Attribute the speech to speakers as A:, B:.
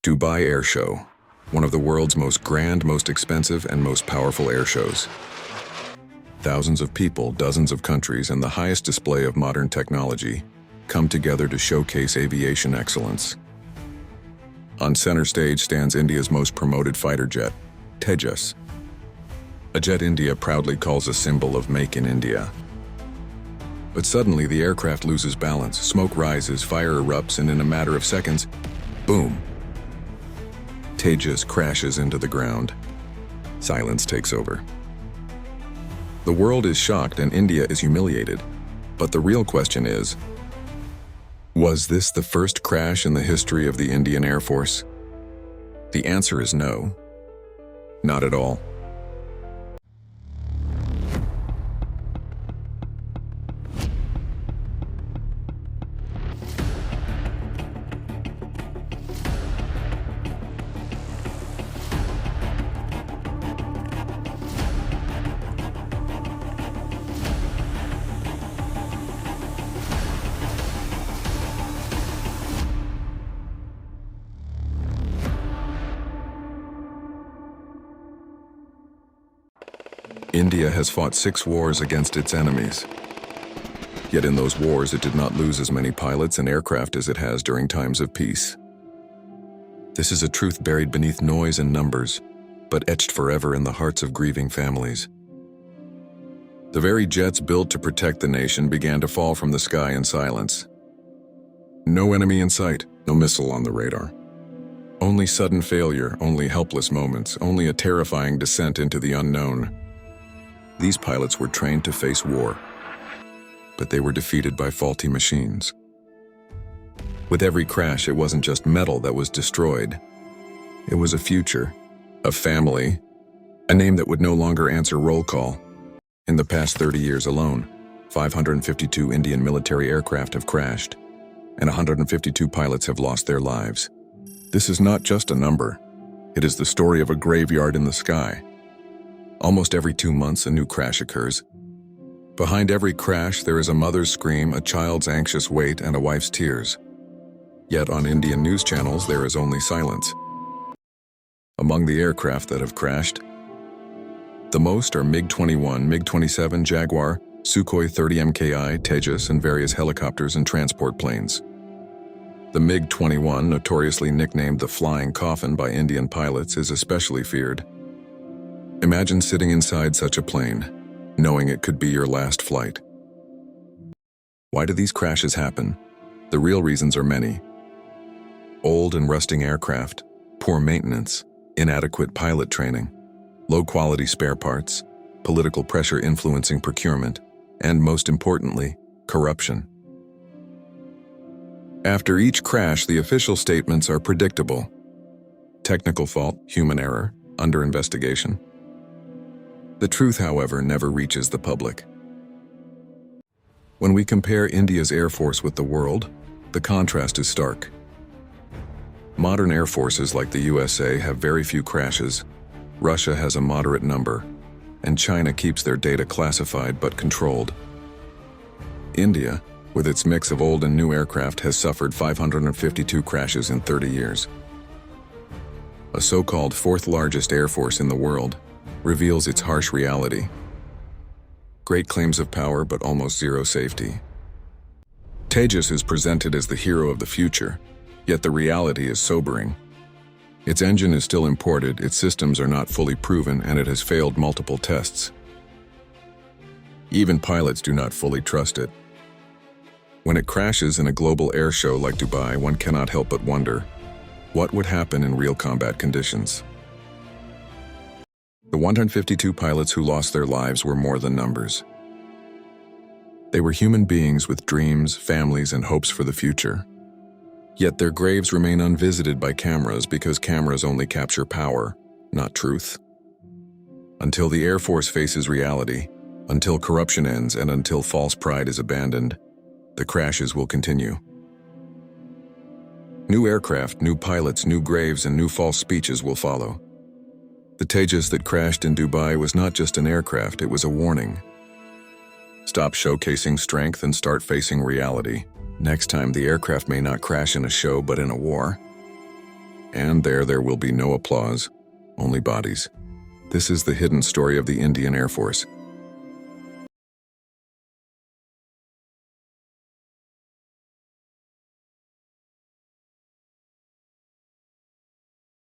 A: Dubai Air Show, one of the world's most grand, most expensive, and most powerful air shows. Thousands of people, dozens of countries, and the highest display of modern technology come together to showcase aviation excellence. On center stage stands India's most promoted fighter jet, Tejas, a jet India proudly calls a symbol of Make in India. But suddenly the aircraft loses balance, smoke rises, fire erupts, and in a matter of seconds, boom! Tejas crashes into the ground. Silence takes over. The world is shocked and India is humiliated. But the real question is, was this the first crash in the history of the Indian Air Force? The answer is no. Not at all. India has fought 6 wars against its enemies. Yet in those wars it did not lose as many pilots and aircraft as it has during times of peace. This is a truth buried beneath noise and numbers, but etched forever in the hearts of grieving families. The very jets built to protect the nation began to fall from the sky in silence. No enemy in sight, no missile on the radar. Only sudden failure, only helpless moments, only a terrifying descent into the unknown. These pilots were trained to face war, but they were defeated by faulty machines. With every crash, it wasn't just metal that was destroyed. It was a future, a family, a name that would no longer answer roll call. In the past 30 years alone, 552 Indian military aircraft have crashed, and 152 pilots have lost their lives. This is not just a number. It is the story of a graveyard in the sky. Almost every 2 months, a new crash occurs. Behind every crash, there is a mother's scream, a child's anxious wait, and a wife's tears. Yet on Indian news channels, there is only silence. Among the aircraft that have crashed, the most are MiG-21, MiG-27, Jaguar, Sukhoi-30 MKI, Tejas, and various helicopters and transport planes. The MiG-21, notoriously nicknamed the Flying Coffin by Indian pilots, is especially feared. Imagine sitting inside such a plane, knowing it could be your last flight. Why do these crashes happen? The real reasons are many. Old and rusting aircraft, poor maintenance, inadequate pilot training, low-quality spare parts, political pressure influencing procurement, and most importantly, corruption. After each crash, the official statements are predictable. Technical fault, human error, under investigation. The truth, however, never reaches the public. When we compare India's Air Force with the world, the contrast is stark. Modern air forces like the USA have very few crashes, Russia has a moderate number, and China keeps their data classified but controlled. India, with its mix of old and new aircraft, has suffered 552 crashes in 30 years. A so-called 4th largest air force in the world reveals its harsh reality. Great claims of power, but almost zero safety. Tejas is presented as the hero of the future, yet the reality is sobering. Its engine is still imported, its systems are not fully proven, and it has failed multiple tests. Even pilots do not fully trust it. When it crashes in a global air show like Dubai, one cannot help but wonder, what would happen in real combat conditions? The 152 pilots who lost their lives were more than numbers. They were human beings with dreams, families, and hopes for the future. Yet their graves remain unvisited by cameras because cameras only capture power, not truth. Until the Air Force faces reality, until corruption ends, and until false pride is abandoned, the crashes will continue. New aircraft, new pilots, new graves, and new false speeches will follow. The Tejas that crashed in Dubai was not just an aircraft, it was a warning. Stop showcasing strength and start facing reality. Next time, the aircraft may not crash in a show, but in a war. And there will be no applause, only bodies. This is the hidden story of the Indian Air Force,